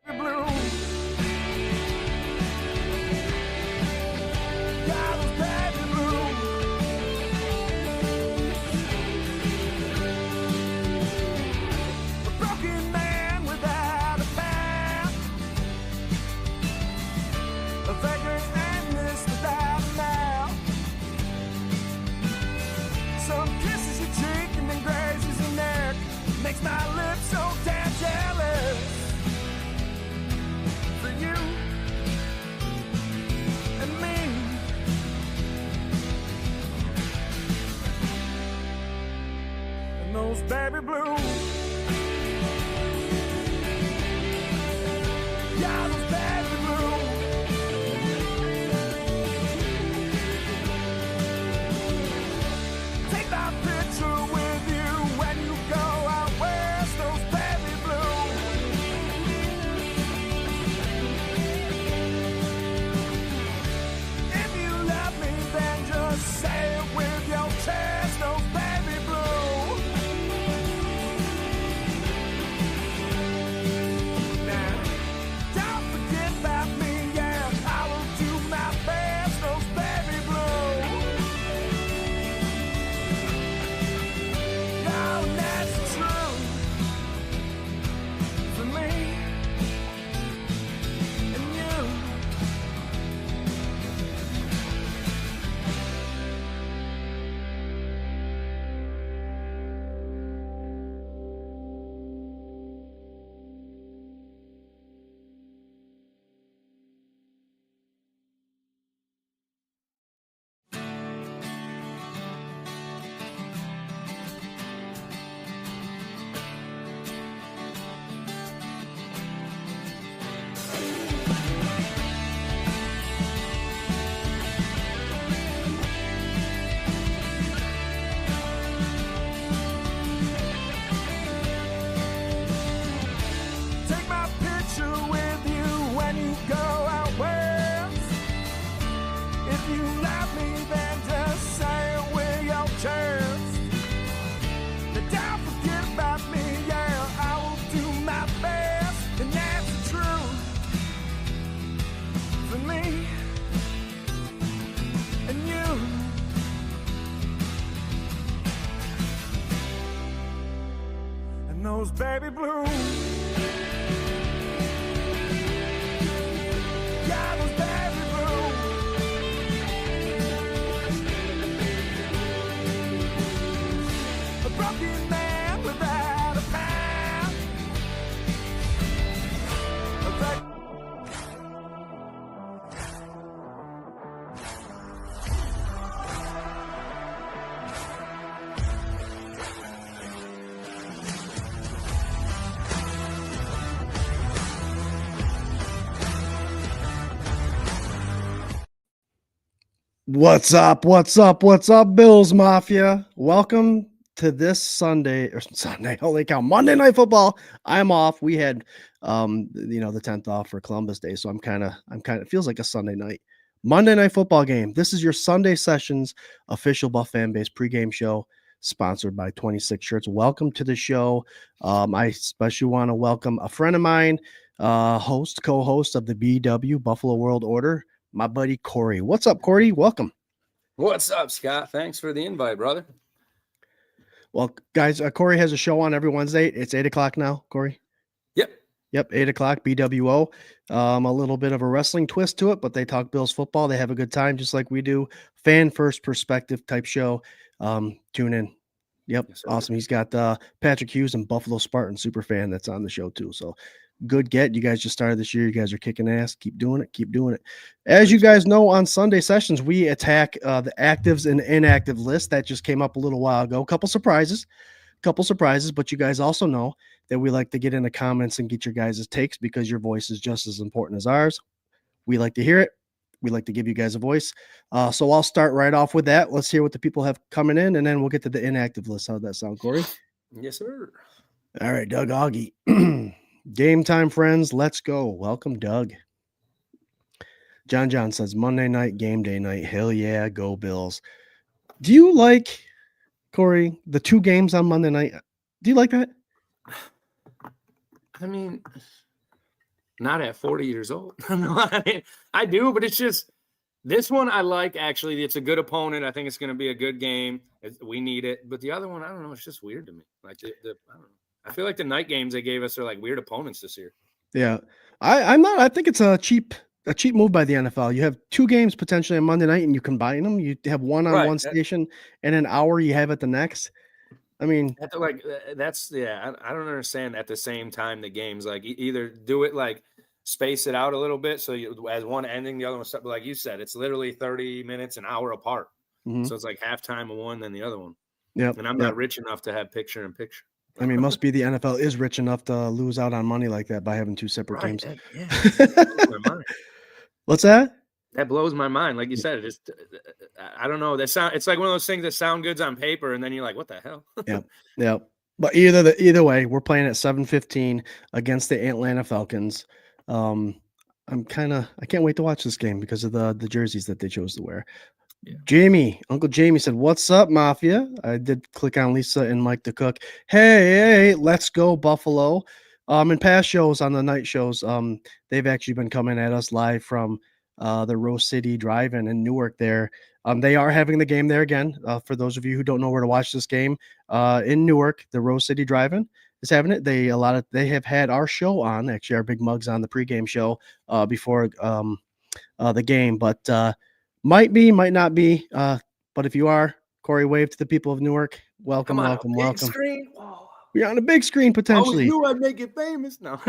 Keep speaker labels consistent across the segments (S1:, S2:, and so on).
S1: Baby blue. Yeah, those baby blue. Take that picture with you when you go out west, those baby blue. If you love me, then just say it with your chest, those baby blue. Those baby blue. Yeah, those baby blue. A broken man without a path.
S2: What's up? What's up? What's up, Bills Mafia? Welcome to this Sunday, holy cow, Monday Night Football. I'm off. We had, the 10th off for Columbus Day, so I'm kind of, it feels like a Sunday night. Monday Night Football game. This is your Sunday Sessions official Buff fan base pregame show, sponsored by 26 Shirts. Welcome to the show. I especially want to welcome a friend of mine, co-host of the BW Buffalo World Order, my buddy Corey. What's up, Corey? Welcome.
S3: What's up, Scott? Thanks for the invite, brother.
S2: Well, guys, Corey has a show on every Wednesday. It's 8 o'clock now, Corey. Yep, 8 o'clock, BWO. A little bit of a wrestling twist to it, but they talk Bills football. They have a good time, just like we do. Fan first perspective type show. Tune in. Yep, yes, awesome. He's got Patrick Hughes and Buffalo Spartan super fan that's on the show too. So good get. You guys just started this year. You guys are kicking ass. Keep doing it. Keep doing it. As you guys know, on Sunday Sessions, we attack the actives and inactive list that just came up a little while ago. Couple surprises, but you guys also know that we like to get in the comments and get your guys' takes because your voice is just as important as ours. We like to hear it. We like to give you guys a voice. So I'll start right off with that. Let's hear what the people have coming in, and then we'll get to the inactive list. How'd that sound, Corey?
S3: Yes, sir.
S2: All right, Doug Augie. Game time, friends. Let's go. Welcome, Doug. John says, Monday night, game day night. Hell yeah, go Bills. Do you like, Corey, the two games on Monday night? Do you like that?
S3: I mean, Not at 40 years old. No, I mean, I do, but it's just this one I like, actually. It's a good opponent. I think it's going to be a good game. We need it. But the other one, I don't know. It's just weird to me. Like, I don't know. I feel like the night games they gave us are like weird opponents this year.
S2: Yeah. I'm not. I think it's a cheap move by the NFL. You have 2 games potentially on Monday night and you combine them. You have one on one station and an hour you have at the next. I mean,
S3: I don't understand at the same time the games, like either do it like space it out a little bit. So as one ending, the other one, like you said, it's literally 30 minutes, an hour apart. So it's like halftime of one, then the other one.
S2: Yeah.
S3: And I'm not rich enough to have picture in picture.
S2: I mean, must be the NFL is rich enough to lose out on money like that by having 2 separate games.
S3: That blows my mind.
S2: What's that?
S3: That blows my mind. Like you said, I don't know. It's like one of those things that sound good on paper, and then you're like, what the hell?
S2: Yeah. But either way, we're playing at 7:15 against the Atlanta Falcons. I can't wait to watch this game because of the jerseys that they chose to wear. Yeah. Uncle Jamie said, "What's up, Mafia?" I did click on Lisa and Mike the Cook. Hey, let's go Buffalo. In past shows on the night shows, they've actually been coming at us live from the Rose City Drive-In in Newark there. They are having the game there again. For those of you who don't know where to watch this game, in Newark, the Rose City Drive-In is having it. They have had our show on, actually our Big Mugs on the pregame show before the game, but might be, might not be. But if you are, Corey, wave to the people of Newark. Welcome.
S3: Screen. Whoa.
S2: We're on a big screen potentially.
S3: Oh, I'd make it famous now.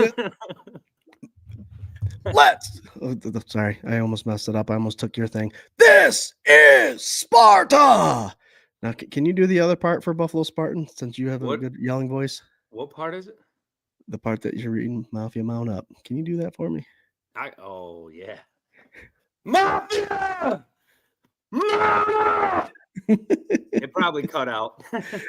S2: Sorry, I almost messed it up. I almost took your thing. This is Sparta. Now, can you do the other part for Buffalo Spartan since you have a good yelling voice?
S3: What part is it?
S2: The part that you're reading Mafia Mount Up. Can you do that for me?
S3: Yeah. Mafia! Mafia! It probably cut out.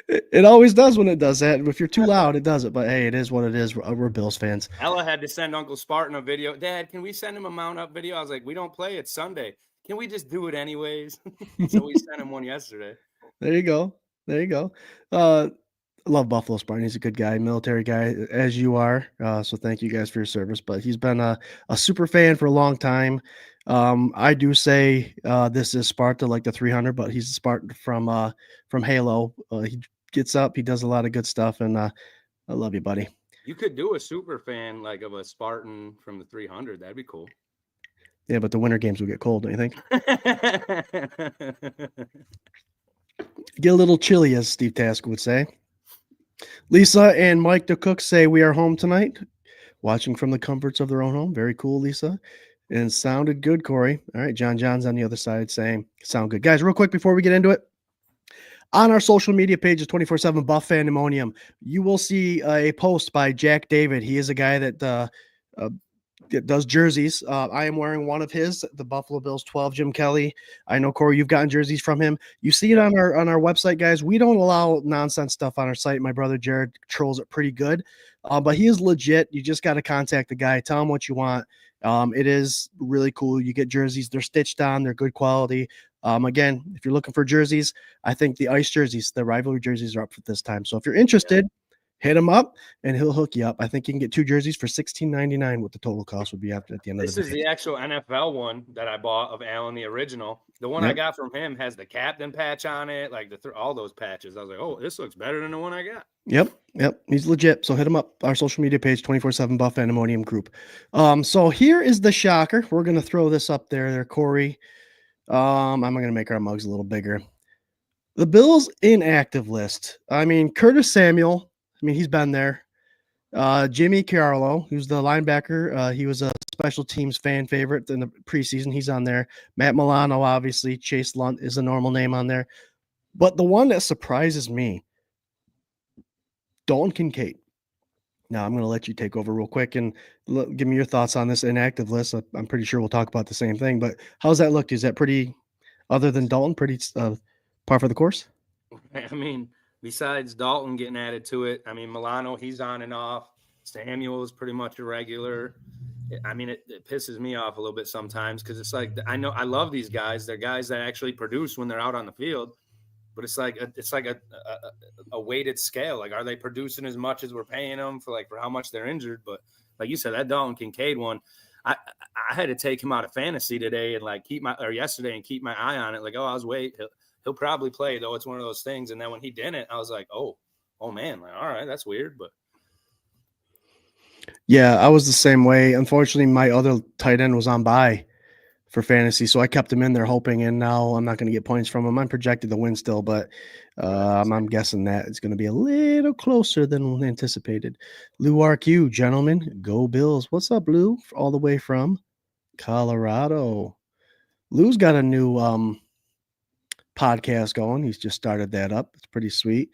S2: It always does when it does that. If you're too loud, it does it. But hey, it is what it is. We're Bills fans.
S3: Ella had to send Uncle Spartan a video. Dad, can we send him a Mount Up video? I was like, we don't play. It's Sunday. Can we just do it anyways? So we sent him one yesterday.
S2: There you go. I love Buffalo Spartan. He's a good guy, military guy, as you are. So thank you guys for your service. But he's been a super fan for a long time. I do say this is Sparta, like the 300, but he's a Spartan from Halo. He gets up, he does a lot of good stuff, and I love you, buddy.
S3: You could do a super fan like of a Spartan from the 300. That'd be cool.
S2: Yeah, but the winter games will get cold, don't you think? Get a little chilly, as Steve Task would say. Lisa and Mike the Cook say we are home tonight, watching from the comforts of their own home. Very cool, Lisa. And sounded good, Corey. All right, John's on the other side saying sound good. Guys, real quick before we get into it, on our social media pages, 24/7 Buff Fandemonium, you will see a post by Jack David. He is a guy that does jerseys. I am wearing one of his, the Buffalo Bills 12 Jim Kelly. I know, Corey, you've gotten jerseys from him. You see it on our website, guys. We don't allow nonsense stuff on our site. My brother Jared controls it pretty good, but he is legit. You just got to contact the guy, tell him what you want. It is really cool. You get jerseys. They're stitched on. They're good quality. Again, if you're looking for jerseys, I think the ice jerseys, the rivalry jerseys are up for this time. So if you're interested, hit him up and he'll hook you up. I think you can get 2 jerseys for $16.99. What the total cost would be at the end of the day.
S3: This is the actual NFL one that I bought of Allen, the original. The one I got from him has the captain patch on it, like all those patches. I was like, oh, this looks better than the one I got.
S2: Yep. He's legit. So hit him up. Our social media page, 24/7 Buff Fandemonium group. So here is the shocker. We're going to throw this up there, Corey. I'm going to make our mugs a little bigger. The Bills inactive list. I mean, Curtis Samuel. I mean, he's been there. Jimmy Carlo, who's the linebacker. He was a special teams fan favorite in the preseason. He's on there. Matt Milano, obviously. Chase Lunt is a normal name on there. But the one that surprises me, Dalton Kincaid. Now, I'm going to let you take over real quick and give me your thoughts on this inactive list. I'm pretty sure we'll talk about the same thing. But how's that look? Is that pretty, other than Dalton, pretty par for the course?
S3: I mean, besides Dalton getting added to it, I mean, Milano, he's on and off. Samuel is pretty much irregular. I mean, it pisses me off a little bit sometimes because it's like, I know I love these guys. They're guys that actually produce when they're out on the field, but it's like a weighted scale. Like, are they producing as much as we're paying them for how much they're injured? But like you said, that Dalton Kincaid one, I had to take him out of fantasy today and like yesterday and keep my eye on it. Like, oh, I was waiting. He'll probably play though. It's one of those things. And then when he didn't, I was like, oh man, like, all right, that's weird. But
S2: yeah, I was the same way. Unfortunately, my other tight end was on bye for fantasy, so I kept him in there hoping, and now I'm not going to get points from him. I'm projected to win still, but I'm guessing that it's going to be a little closer than anticipated. Lou RQ, gentlemen, go Bills. What's up, Lou? All the way from Colorado. Lou's got a new podcast going. He's just started that up. It's pretty sweet.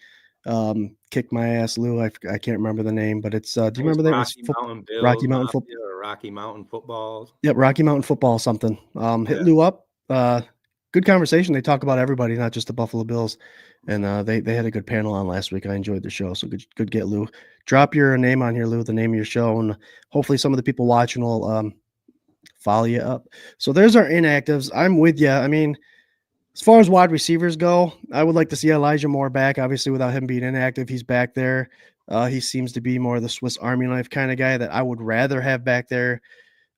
S2: Kick my ass, Lou. I can't remember the name, but it's do you remember that? Rocky Mountain Football
S3: or Rocky Mountain Football.
S2: Yep, Rocky Mountain Football something. Hit Lou up. Good conversation. They talk about everybody, not just the Buffalo Bills. And they had a good panel on last week. I enjoyed the show. So good get, Lou. Drop your name on here, Lou, the name of your show, and hopefully some of the people watching will follow you up. So there's our inactives. I'm with you. I mean, as far as wide receivers go, I would like to see Elijah Moore back. Obviously, without him being inactive, he's back there. He seems to be more of the Swiss Army knife kind of guy that I would rather have back there.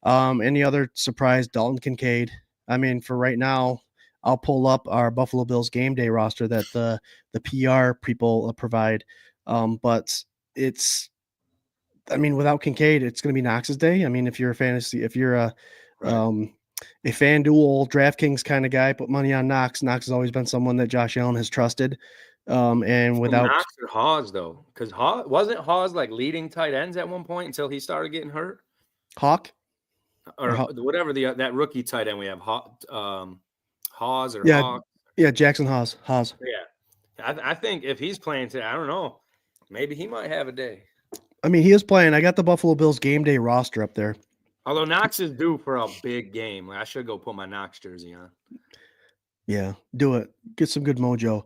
S2: Any other surprise? Dalton Kincaid. I mean, for right now, I'll pull up our Buffalo Bills game day roster that the PR people provide. But it's, I mean, without Kincaid, it's going to be Knox's day. I mean, if you're a FanDuel DraftKings kind of guy, put money on Knox. Knox has always been someone that Josh Allen has trusted. And without
S3: Knox or Hawes though, because wasn't Hawes like leading tight ends at one point until he started getting hurt?
S2: Hawk
S3: or whatever that rookie tight end we have, Hawes or
S2: yeah,
S3: Hawk.
S2: Yeah, Jackson Hawes.
S3: Yeah, I think if he's playing today, I don't know, maybe he might have a day.
S2: I mean, he is playing. I got the Buffalo Bills game day roster up there.
S3: Although Knox is due for a big game. I should go put my Knox jersey on.
S2: Yeah, do it. Get some good mojo.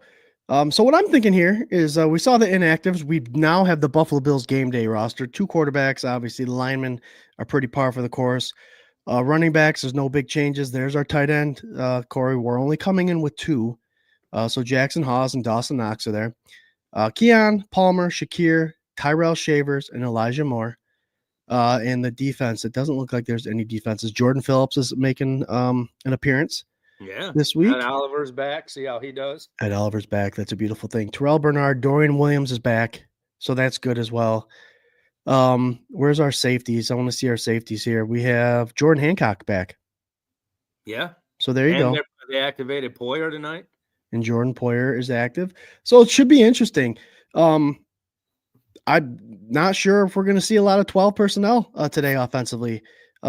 S2: So what I'm thinking here is we saw the inactives. We now have the Buffalo Bills game day roster. 2 quarterbacks. Obviously, the linemen are pretty par for the course. Running backs, there's no big changes. There's our tight end, Corey. We're only coming in with 2. So Jackson Hawes and Dawson Knox are there. Keon, Palmer, Shakir, Tyrell Shavers, and Elijah Moore. And the defense, it doesn't look like there's any defenses. Jordan Phillips is making an appearance this week.
S3: Ed Oliver's back. See how he does.
S2: Ed Oliver's back. That's a beautiful thing. Terrell Bernard, Dorian Williams is back. So that's good as well. Where's our safeties? I want to see our safeties here. We have Jordan Hancock back.
S3: Yeah.
S2: So there you go.
S3: They activated Poyer tonight.
S2: And Jordan Poyer is active. So it should be interesting. I'm not sure if we're going to see a lot of 12 personnel today offensively.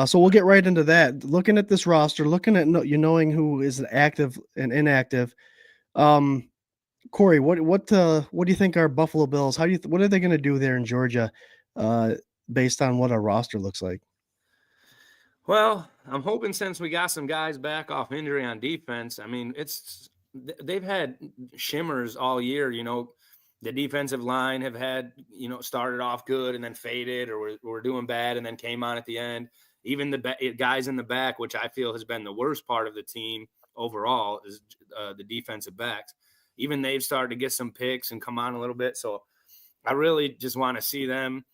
S2: So we'll get right into that. Looking at this roster, looking at knowing who is active and inactive. Corey, what do you think our Buffalo Bills? What are they going to do there in Georgia, based on what our roster looks like?
S3: Well, I'm hoping since we got some guys back off injury on defense. I mean, they've had shimmers all year. You know, the defensive line have had, started off good and then faded, or were doing bad and then came on at the end. Even the guys in the back, which I feel has been the worst part of the team overall, is the defensive backs. Even they've started to get some picks and come on a little bit. So I really just want to see them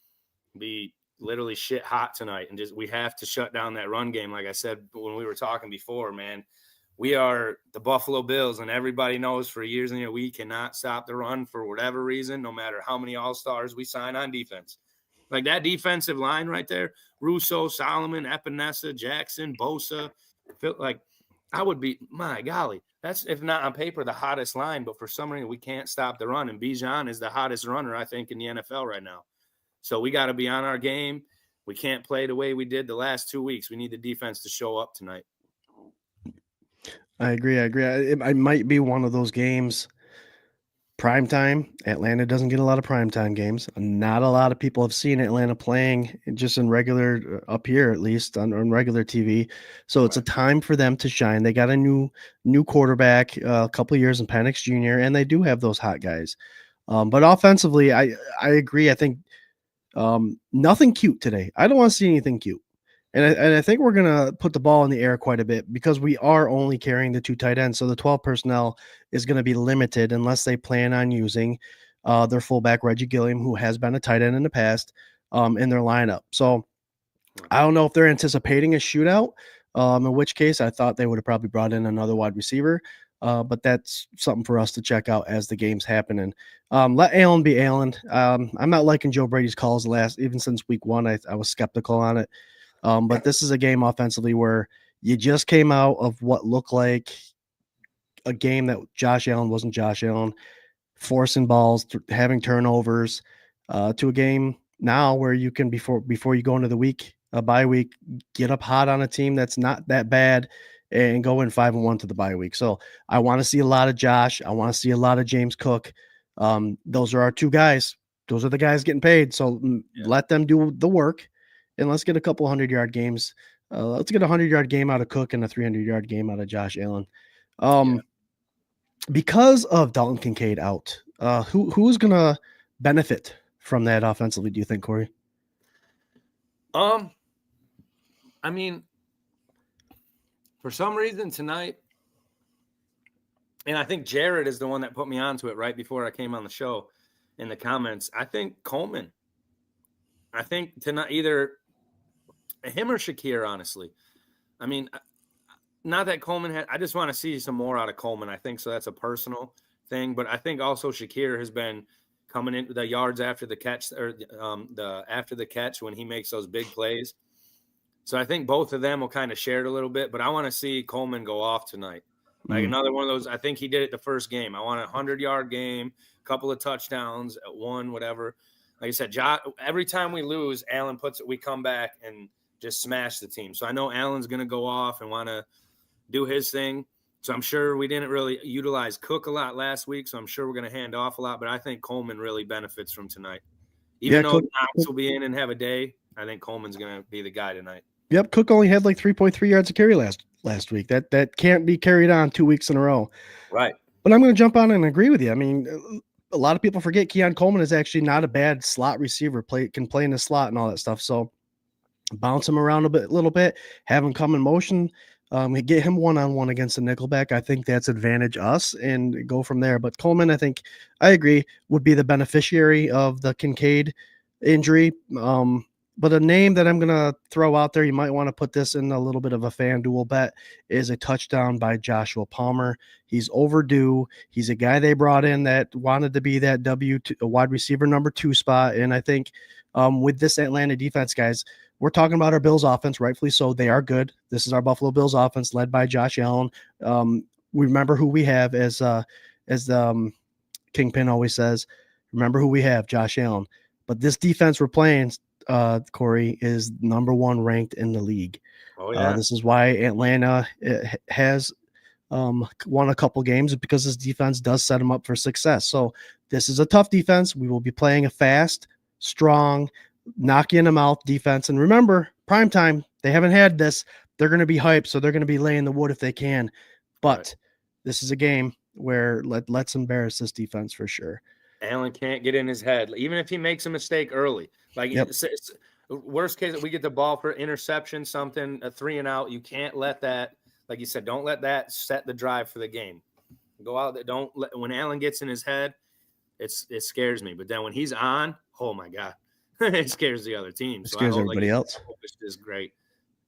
S3: be literally shit hot tonight. And we have to shut down that run game. Like I said, when we were talking before, man, we are the Buffalo Bills, and everybody knows for years and years we cannot stop the run for whatever reason, no matter how many all-stars we sign on defense. Like that defensive line right there, Russo, Solomon, Epinesa, Jackson, Bosa, like I would be, my golly, that's, if not on paper, the hottest line, but for some reason we can't stop the run. And Bijan is the hottest runner, I think, in the NFL right now. So we got to be on our game. We can't play the way we did the last 2 weeks. We need the defense to show up tonight.
S2: I agree. It might be one of those games. Prime time. Atlanta doesn't get a lot of primetime games. Not a lot of people have seen Atlanta playing just in regular, up here at least, on regular TV. So it's a time for them to shine. They got a new quarterback, a couple of years in Penix Jr., and they do have those hot guys. But offensively, I agree. I think nothing cute today. I don't want to see anything cute. And I think we're going to put the ball in the air quite a bit because we are only carrying the 2 tight ends. So the 12 personnel is going to be limited unless they plan on using their fullback, Reggie Gilliam, who has been a tight end in the past, in their lineup. So I don't know if they're anticipating a shootout, in which case I thought they would have probably brought in another wide receiver. But that's something for us to check out as the game's happening. Let Allen be Allen. I'm not liking Joe Brady's calls even since week 1. I was skeptical on it. But this is a game offensively where you just came out of what looked like a game that Josh Allen wasn't Josh Allen, forcing balls, having turnovers, to a game now where you can, before you go into the week, a bye week, get up hot on a team that's not that bad and go in 5-1 to the bye week. So I want to see a lot of Josh. I want to see a lot of James Cook. Those are our two guys. Those are the guys getting paid. So let them do the work, and let's get a couple 100-yard games. Let's get a 100-yard game out of Cook and a 300-yard game out of Josh Allen. Because of Dalton Kincaid out, who's going to benefit from that offensively, do you think, Corey?
S3: I mean, for some reason tonight, and I think Jared is the one that put me onto it right before I came on the show in the comments. I think Coleman. I think tonight, either him or Shakir, honestly. I mean, not that Coleman I just want to see some more out of Coleman, I think. So that's a personal thing. But I think also Shakir has been coming into the yards after the catch, or after the catch when he makes those big plays. So I think both of them will kind of share it a little bit, but I want to see Coleman go off tonight. Like another one of those. I think he did it the first game. I want a 100-yard game, a couple of touchdowns at one, whatever. Like I said, every time we lose, Allen we come back and just smash the team. So I know Allen's going to go off and want to do his thing. So I'm sure we didn't really utilize Cook a lot last week, so I'm sure we're going to hand off a lot. But I think Coleman really benefits from tonight. Even though Knox will be in and have a day, I think Coleman's going to be the guy tonight.
S2: Yep, Cook only had like 3.3 yards of carry last week. That can't be carried on 2 weeks in a row.
S3: Right.
S2: But I'm going to jump on and agree with you. I mean, a lot of people forget Keon Coleman is actually not a bad slot receiver. Can play in the slot and all that stuff. So bounce him around a little bit, have him come in motion, get him one-on-one against the nickelback. I think that's advantage us and go from there. But Coleman, I think, I agree, would be the beneficiary of the Kincaid injury. But a name that I'm going to throw out there, you might want to put this in a little bit of a FanDuel bet, is a touchdown by Joshua Palmer. He's overdue. He's a guy they brought in that wanted to be that wide receiver number 2 spot. And I think with this Atlanta defense, guys, we're talking about our Bills offense, rightfully so. They are good. This is our Buffalo Bills offense led by Josh Allen. We remember who we have, as Kingpin always says, remember who we have, Josh Allen. But this defense we're playing, Corey, is number 1 ranked in the league.
S3: Oh, yeah.
S2: This is why Atlanta has won a couple games, because this defense does set them up for success. So this is a tough defense. We will be playing a fast, strong, knock you in the mouth defense. And remember, primetime, they haven't had this. They're going to be hyped, so they're going to be laying the wood if they can. But this is a game where let's embarrass this defense for sure.
S3: Allen can't get in his head, even if he makes a mistake early. Like, it's worst case, we get the ball for interception, something, a 3 and out. You can't let that, like you said, don't let that set the drive for the game. Go out there. When Allen gets in his head, it scares me. But then when he's on, oh my God, it scares the other team.
S2: It scares everybody else.
S3: This is great.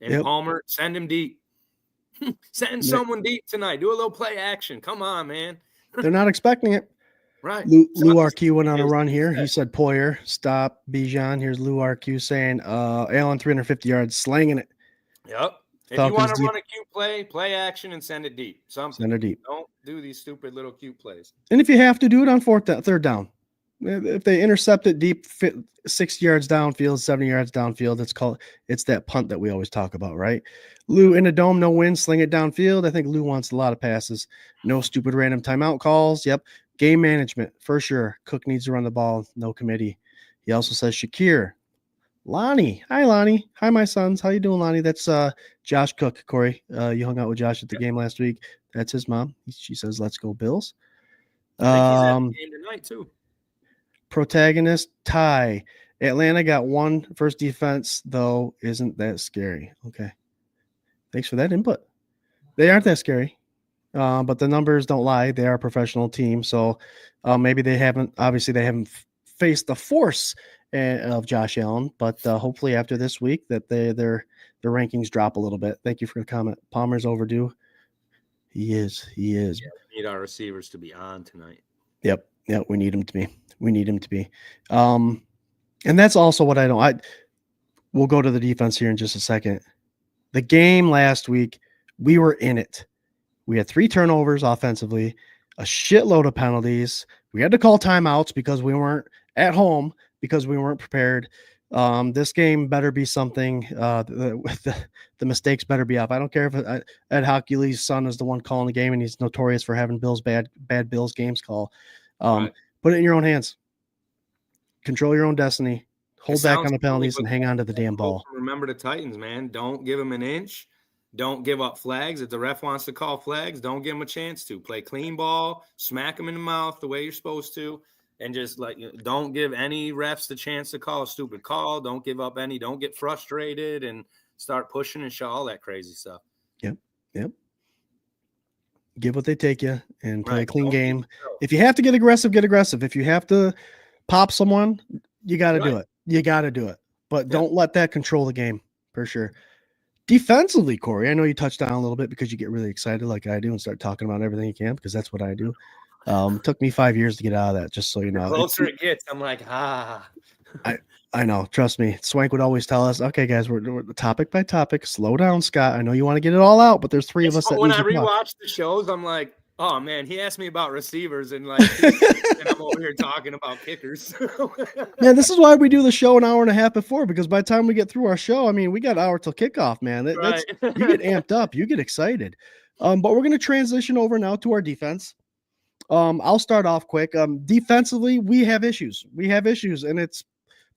S3: And Palmer, send him deep. Send someone deep tonight. Do a little play action. Come on, man.
S2: They're not expecting it.
S3: Right.
S2: Lou RQ went on a run here. He said, Poyer, stop, Bijan. Here's Lou RQ saying, Allen, 350 yards, slanging it.
S3: Yep. If
S2: Falcons
S3: you want to run a cute play action and send it deep.
S2: Send it deep.
S3: Don't do these stupid little cute plays.
S2: And if you have to, do it on third down. If they intercept it deep, 60 yards downfield, 70 yards downfield, it's that punt that we always talk about, right? Lou in a dome, no win, sling it downfield. I think Lou wants a lot of passes. No stupid random timeout calls. Yep. Game management, for sure. Cook needs to run the ball. No committee. He also says, Shakir. Lonnie. Hi, Lonnie. Hi, my sons. How you doing, Lonnie? That's Josh Cook, Corey. You hung out with Josh at the game last week. That's his mom. She says, let's go Bills.
S3: I think he's at the game tonight, too.
S2: Protagonist, Ty. Atlanta got 1 first defense, though, isn't that scary. Okay. Thanks for that input. They aren't that scary. But the numbers don't lie. They are a professional team. So maybe they haven't faced the force of Josh Allen, but hopefully after this week that their rankings drop a little bit. Thank you for the comment. Palmer's overdue. He is.
S3: Yeah, we need our receivers to be on tonight.
S2: Yep. We need him to be. And that's also what I don't. We'll go to the defense here in just a second. The game last week, we were in it. We had 3 turnovers offensively, a shitload of penalties. We had to call timeouts because we weren't at home, because we weren't prepared. This game better be something. The mistakes better be up. I don't care if Ed Hochuley's son is the one calling the game, and he's notorious for having bad Bills games call.
S3: Right.
S2: Put it in your own hands. Control your own destiny. Hold back on the penalties and hang on to the damn ball.
S3: Remember the Titans, man. Don't give them an inch. Don't give up flags. If the ref wants to call flags, don't give them a chance to. Play clean ball, smack them in the mouth the way you're supposed to, and just don't give any refs the chance to call a stupid call. Don't give up any. Don't get frustrated and start pushing and all that crazy stuff.
S2: Yep. Give what they take you and play a clean game. If you have to get aggressive, get aggressive. If you have to pop someone, you got to do it. You got to do it. But don't let that control the game, for sure. Defensively, Corey, I know you touched on a little bit because you get really excited like I do and start talking about everything you can, because that's what I do. Took me 5 years to get out of that, just so you know.
S3: The closer it gets, I'm like,
S2: I know. Trust me. Swank would always tell us, okay, guys, we're topic by topic. Slow down, Scott. I know you want to get it all out, but there's 3 of us.
S3: When I rewatch the shows, I'm like, oh man, he asked me about receivers and and I'm over here talking about kickers.
S2: Man, this is why we do the show an hour and a half before, because by the time we get through our show, I mean, we got an hour till kickoff, man.
S3: Right.
S2: You get amped up, you get excited. But we're going to transition over now to our defense. I'll start off quick. Defensively, we have issues, and it's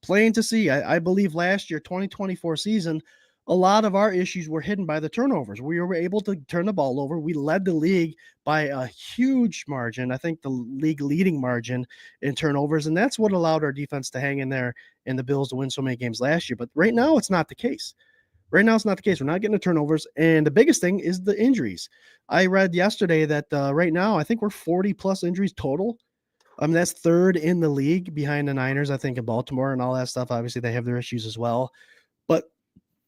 S2: plain to see. I believe last year, 2024 season, a lot of our issues were hidden by the turnovers. We were able to turn the ball over. We led the league by a huge margin. I think the league leading margin in turnovers. And that's what allowed our defense to hang in there and the Bills to win so many games last year. But right now, it's not the case. We're not getting the turnovers. And the biggest thing is the injuries. I read yesterday that right now, I think we're 40 plus injuries total. That's 3rd in the league behind the Niners, I think, in Baltimore and all that stuff. Obviously, they have their issues as well. But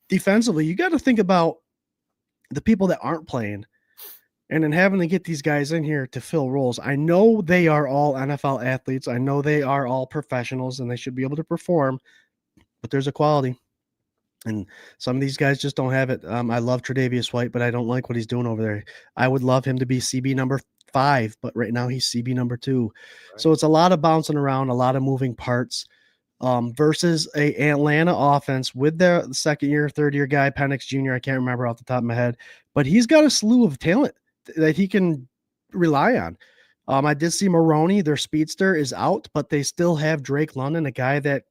S2: defensively, you got to think about the people that aren't playing and then having to get these guys in here to fill roles. I know they are all NFL athletes. I know they are all professionals and they should be able to perform, but there's a quality. And some of these guys just don't have it. I love Tre'Davious White, but I don't like what he's doing over there. I would love him to be CB number 5, but right now he's CB number 2. Right. So it's a lot of bouncing around, a lot of moving parts. Versus a Atlanta offense with their 2nd year, 3rd year guy, Penix Jr. I can't remember off the top of my head, but he's got a slew of talent that he can rely on. I did see Maroney, their speedster, is out, but they still have Drake London, a guy that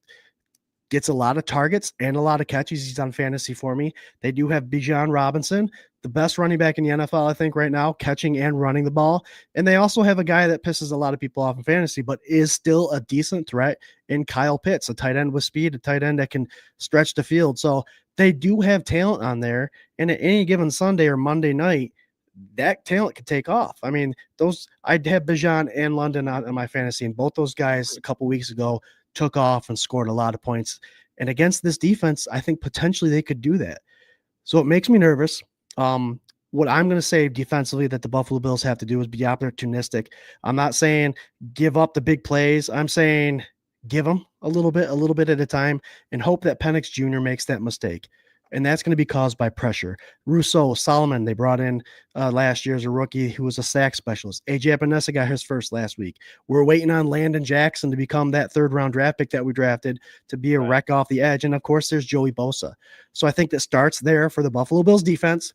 S2: gets a lot of targets and a lot of catches. He's on fantasy for me. They do have Bijan Robinson, the best running back in the NFL, I think, right now, catching and running the ball. And they also have a guy that pisses a lot of people off in fantasy, but is still a decent threat in Kyle Pitts, a tight end with speed, a tight end that can stretch the field. So they do have talent on there. And at any given Sunday or Monday night, that talent could take off. I mean, I'd have Bijan and London on my fantasy, and both those guys a couple weeks ago took off and scored a lot of points. And against this defense, I think potentially they could do that. So it makes me nervous. What I'm going to say defensively that the Buffalo Bills have to do is be opportunistic. I'm not saying give up the big plays. I'm saying give them a little bit at a time, and hope that Penix Jr. makes that mistake. And that's going to be caused by pressure. Rousseau, Solomon, they brought in last year as a rookie who was a sack specialist. AJ Epinesa got his first last week. We're waiting on Landon Jackson to become that 3rd-round draft pick that we drafted to be a wreck off the edge. And, of course, there's Joey Bosa. So I think that starts there for the Buffalo Bills defense.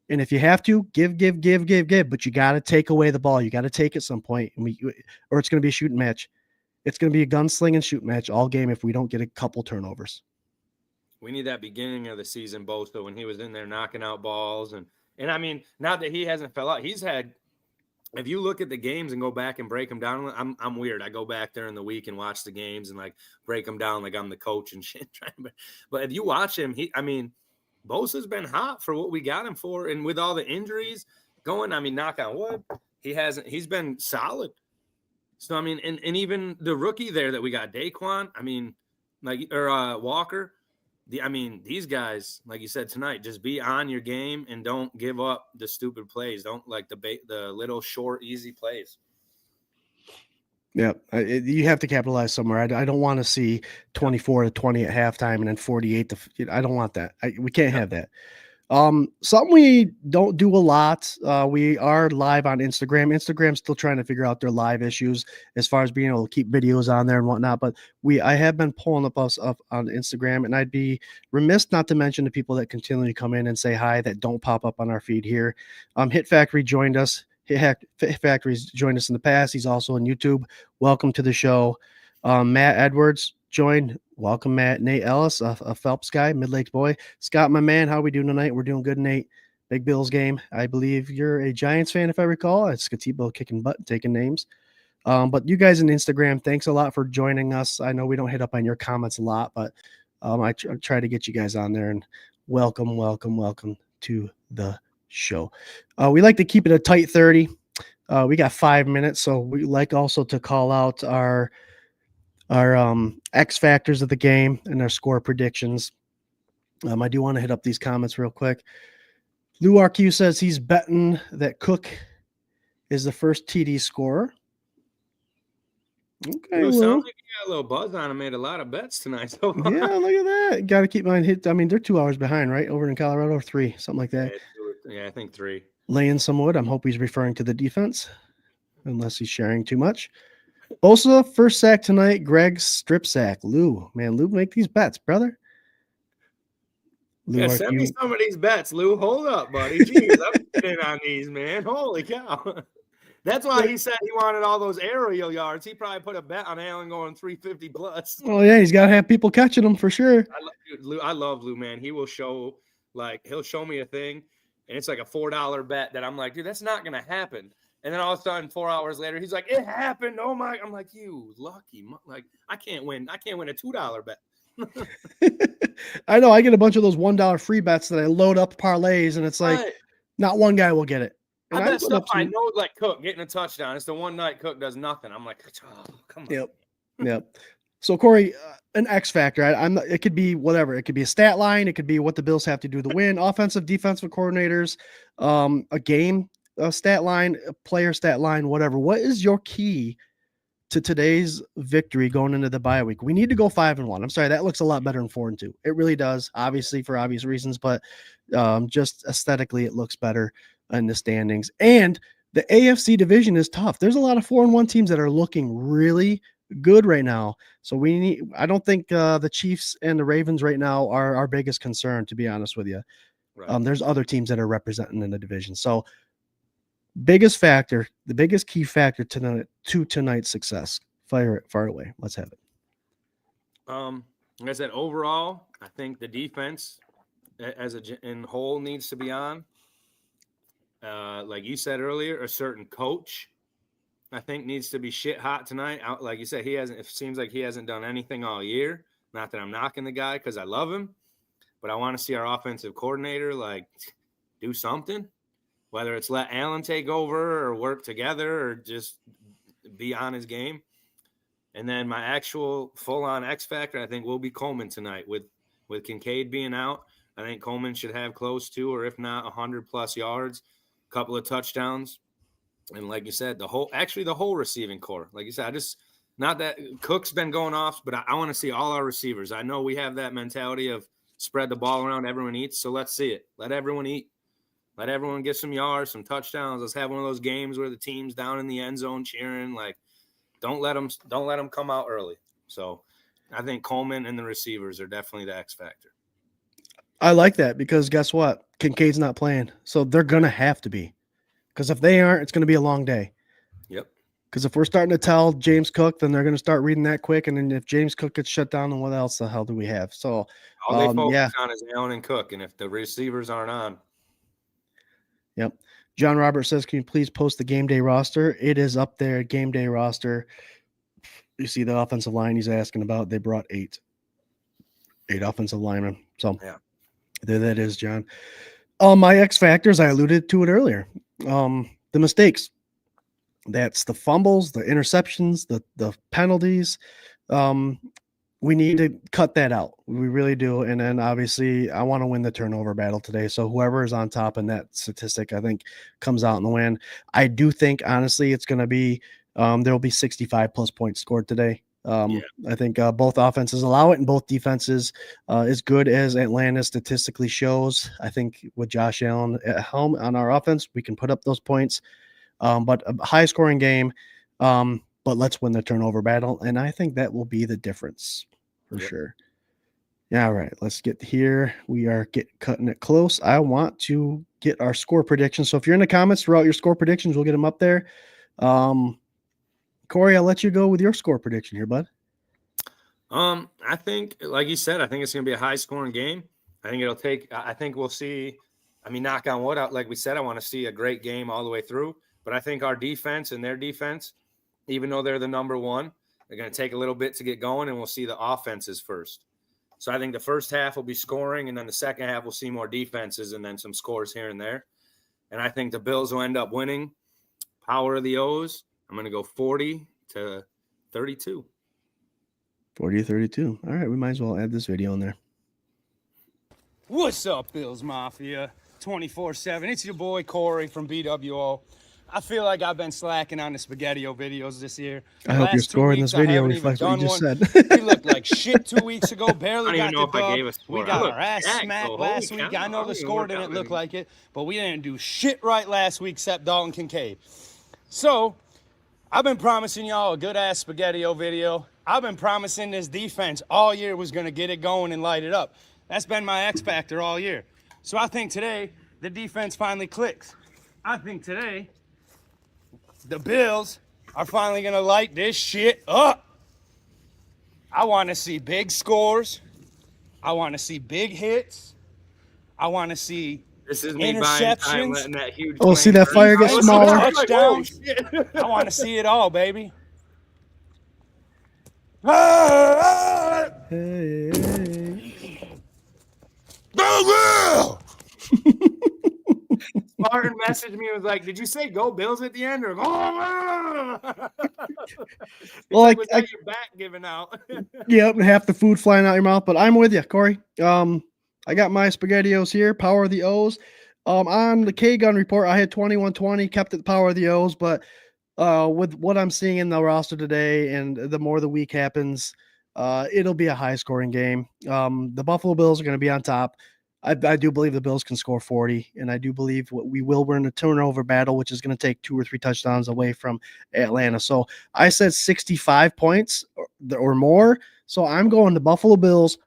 S2: And if you have to, give, but you got to take away the ball. You got to take at some point, or it's going to be a shooting match. It's going to be a gunsling and shoot match all game if we don't get a couple turnovers.
S3: We need that beginning of the season, Bosa, when he was in there knocking out balls. And I mean, not that he hasn't fell out. He's had, if you look at the games and go back and break them down, I'm weird. I go back there in the week and watch the games and break them down like I'm the coach and shit. But if you watch him, Bosa's been hot for what we got him for. And with all the injuries going, knock on wood, he's been solid. So, and even the rookie there that we got, Daquan, Walker. These guys, like you said tonight, just be on your game and don't give up the stupid plays. Don't like the little short, easy plays.
S2: Yeah, you have to capitalize somewhere. I don't want to see 24-20 at halftime and then 48 to. I don't want that. We can't have that. Something we don't do a lot. We are live on Instagram. Instagram's still trying to figure out their live issues as far as being able to keep videos on there and whatnot. But I have been pulling us up on Instagram, and I'd be remiss not to mention the people that continually come in and say hi that don't pop up on our feed here. Hit Factory joined us. Hit Factory's joined us in the past. He's also on YouTube. Welcome to the show. Matt Edwards joined. Welcome, Matt. Nate Ellis, a Phelps guy, Mid-Lakes boy. Scott, my man, how we doing tonight? We're doing good, Nate. Big Bills game. I believe you're a Giants fan, if I recall. It's Skatibo kicking butt and taking names. But you guys on Instagram, thanks a lot for joining us. I know we don't hit up on your comments a lot, but I try to get you guys on there, and welcome to the show. We like to keep it a tight 30. We got 5 minutes, so we like also to call out our X factors of the game and our score predictions. I do want to hit up these comments real quick. Lou RQ says he's betting that Cook is the first TD scorer. Okay,
S3: Sounds like you got a little buzz on him. Made a lot of bets tonight. So
S2: yeah, look at that. Got to keep mine hit. I mean, they're 2 hours behind, right? Over in Colorado, or 3, something like that.
S3: Yeah, I think 3.
S2: Laying some wood. I'm hoping he's referring to the defense, unless he's sharing too much. Bosa, first sack tonight. Greg, strip sack. Lou, make these bets, brother.
S3: Lou, yeah, send me some of these bets, Lou. Hold up, buddy. Jeez, I'm getting on these, man. Holy cow. That's why he said he wanted all those aerial yards. He probably put a bet on Allen going 350 plus.
S2: Oh, yeah, he's got to have people catching him for sure.
S3: I love Lou, man. He will show, he'll show me a thing, and it's like a $4 bet that I'm like, dude, that's not going to happen. And then all of a sudden, 4 hours later, he's like, it happened. Oh, my. I'm like, you lucky. I can't win. I can't win a $2 bet.
S2: I know. I get a bunch of those $1 free bets that I load up parlays, and it's like not one guy will get it.
S3: And I bet stuff I know, like Cook getting a touchdown. It's the one night Cook does nothing. I'm like, oh, come on.
S2: Yep. So Corey, an X factor. It could be whatever. It could be a stat line. It could be what the Bills have to do to win. Offensive, defensive coordinators, a game stat line, a player stat line, whatever. What is your key to today's victory going into the bye week? We need to go 5-1. I'm sorry, that looks a lot better than 4-2. It really does, obviously for obvious reasons, but just aesthetically, it looks better in the standings. And the AFC division is tough. There's a lot of 4-1 teams that are looking really good right now. So I don't think the Chiefs and the Ravens right now are our biggest concern, to be honest with you. Right. There's other teams that are representing in the division. So the biggest key factor to tonight's success. Fire away. Let's have it.
S3: Like I said, overall, I think the defense in whole needs to be on. Like you said earlier, a certain coach, I think, needs to be shit hot tonight. Like you said, it seems like he hasn't done anything all year. Not that I'm knocking the guy because I love him, but I want to see our offensive coordinator do something. Whether it's let Allen take over or work together or just be on his game. And then my actual full-on X factor, I think, will be Coleman tonight. With Kincaid being out, I think Coleman should have close to, or if not, 100-plus yards, a couple of touchdowns. And like you said, the whole receiving core. Like you said, not that Cook's been going off, but I want to see all our receivers. I know we have that mentality of spread the ball around, everyone eats, so let's see it. Let everyone eat. Let everyone get some yards, some touchdowns. Let's have one of those games where the team's down in the end zone cheering. Don't let them come out early. So I think Coleman and the receivers are definitely the X factor.
S2: I like that because guess what? Kincaid's not playing. So they're going to have to be. Because if they aren't, it's going to be a long day.
S3: Yep.
S2: Because if we're starting to tell James Cook, then they're going to start reading that quick. And then if James Cook gets shut down, then what else the hell do we have? So
S3: all they focus on is Allen and Cook. And if the receivers aren't on.
S2: Yep. John Roberts says, can you please post the game day roster? It is up there, game day roster. You see the offensive line he's asking about. They brought 8 offensive linemen. So there that is, John. My X factors, I alluded to it earlier. The mistakes. That's the fumbles, the interceptions, the penalties. When we need to cut that out. We really do. And then obviously I want to win the turnover battle today. So whoever is on top in that statistic, I think comes out in the win. I do think honestly, it's going to be, there'll be 65 plus points scored today. I think both offenses allow it and both defenses, as good as Atlanta statistically shows. I think with Josh Allen at home on our offense, we can put up those points. But a high scoring game, but let's win the turnover battle. And I think that will be the difference for sure. Yeah. All right. Let's get here. We are cutting it close. I want to get our score predictions. So if you're in the comments, throw out your score predictions. We'll get them up there. Corey, I'll let you go with your score prediction here, bud.
S3: I think, like you said, I think it's going to be a high scoring game. I think we'll see, knock on wood out. Like we said, I want to see a great game all the way through, but I think our defense and their defense, even though they're the number one, they're going to take a little bit to get going, and we'll see the offenses first. So I think the first half will be scoring, and then the second half we'll see more defenses and then some scores here and there. And I think the Bills will end up winning. Power of the O's. I'm going to go 40-32.
S2: 40-32. All right, we might as well add this video in there.
S4: What's up, Bills Mafia? 24/7. It's your boy Corey from BWO. I feel like I've been slacking on the SpaghettiO videos this year.
S2: I hope your score in this video reflects what you just said.
S4: We looked like shit 2 weeks ago. Barely got the dub. We got our ass smacked last week. I know the score didn't look like it, but we didn't do shit right last week except Dalton Kincaid. So I've been promising y'all a good-ass SpaghettiO video. I've been promising this defense all year was going to get it going and light it up. That's been my X factor all year. So I think today the defense finally clicks. I think today the Bills are finally going to light this shit up. I want to see big scores. I want to see big hits. I want to see
S3: this is me buying time, letting that huge
S2: see that fire get smaller.
S4: Touchdowns. I want to see it all, baby.
S2: Hey.
S3: Martin messaged me and was like, "Did you say go Bills at the end or go?"
S2: Well,
S3: like, your back giving out.
S2: Yep, half the food flying out your mouth. But I'm with you, Corey. I got my SpaghettiOs here. Power of the O's. On the K-Gun report, I had 21-20, kept it power of the O's. But with what I'm seeing in the roster today, and the more the week happens, it'll be a high-scoring game. The Buffalo Bills are going to be on top. I do believe the Bills can score 40, and I do believe we will win a turnover battle, which is going to take 2 or 3 touchdowns away from Atlanta. So I said 65 points or more. So I'm going to Buffalo Bills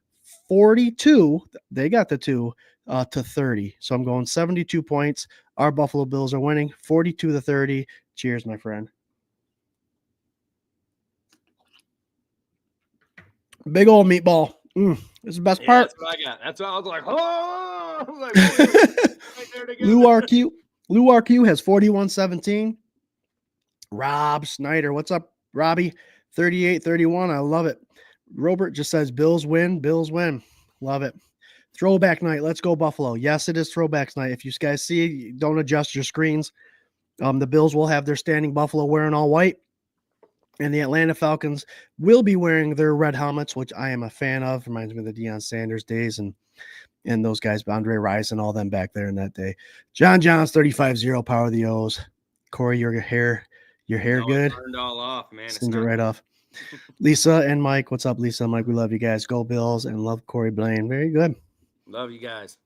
S2: 42. They got the 2 to 30. So I'm going 72 points. Our Buffalo Bills are winning 42-30. Cheers, my friend. Big old meatball. This is the best part.
S3: That's what I got. That's what I was like, oh, I was like, right there
S2: Lou RQ has 41-17. Rob Snyder, what's up, Robbie? 38-31. I love it. Robert just says Bills win. Love it. Throwback night. Let's go Buffalo. Yes, it is throwbacks night. If you guys see, don't adjust your screens. The Bills will have their standing Buffalo wearing all white. And the Atlanta Falcons will be wearing their red helmets, which I am a fan of. Reminds me of the Deion Sanders days and those guys, Andre Rice and all them back there in that day. John Johns, 35-0, power of the O's. Corey, your hair good?
S3: Turned all off, man.
S2: Sends it right off. Lisa and Mike, what's up, Lisa and Mike? We love you guys. Go Bills and love Corey Blaine. Very good.
S3: Love you guys.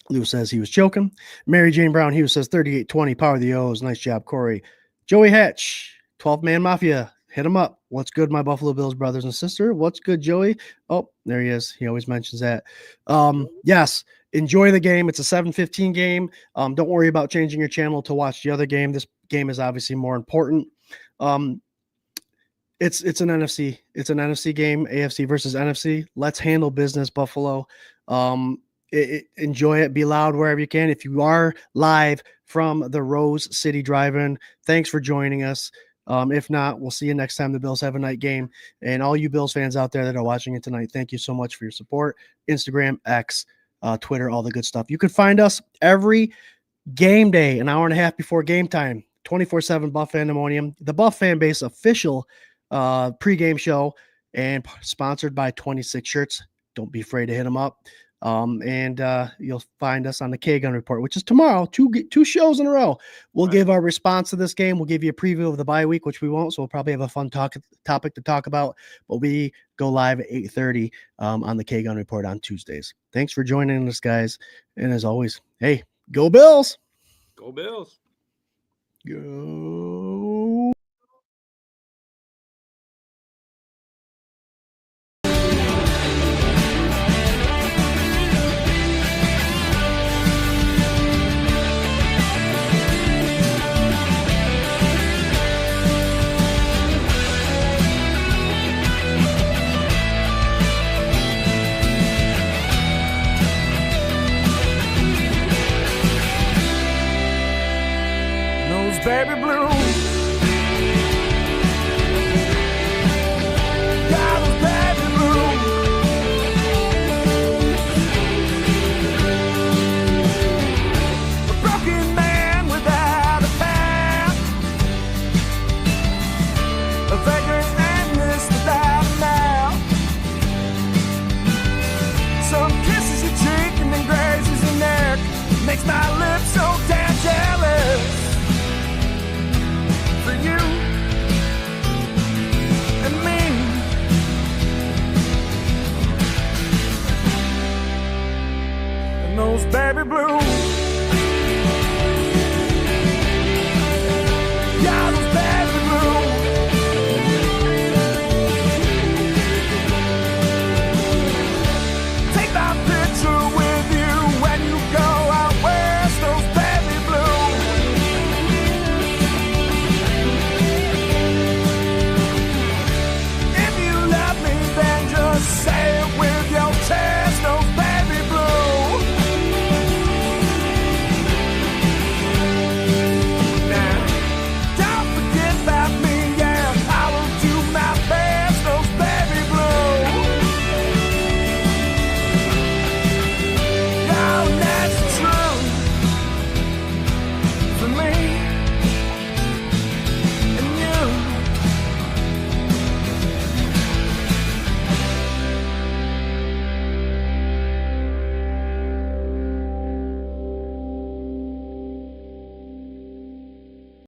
S2: Lou says he was choking. Mary Jane Brown, he says 38-20, power of the O's. Nice job, Corey. Joey Hatch, 12-man Mafia. Hit him up. What's good, my Buffalo Bills brothers and sister? What's good, Joey? Oh, there he is. He always mentions that. Yes, enjoy the game. It's a 7:15 game. Don't worry about changing your channel to watch the other game. This game is obviously more important. It's an NFC. It's an NFC game, AFC versus NFC. Let's handle business, Buffalo. Enjoy it. Be loud wherever you can. If you are live from the Rose City Drive-In, thanks for joining us. If not, we'll see you next time the Bills have a night game. And all you Bills fans out there that are watching it tonight, thank you so much for your support. Instagram, X, Twitter, all the good stuff. You can find us every game day, an hour and a half before game time, 24/7 Buff Fandemonium, the Buff Fan Base official pregame show. and sponsored by 26 Shirts. Don't be afraid to hit them up. And you'll find us on the K-Gun Report, which is tomorrow, two shows in a row. We'll give our response to this game. We'll give you a preview of the bye week, which we won't, so we'll probably have a fun topic to talk about. But we go live at 8:30 on the K-Gun Report on Tuesdays. Thanks for joining us, guys. And as always, hey, go Bills!
S3: Go Bills!
S2: Go!
S1: Baby blue, God was baby blue. A broken man without a path, a vagrant endless without a mouth. Some kisses your cheek and then grazes your neck, makes my lips so damn jealous. For you and me, and those baby blues.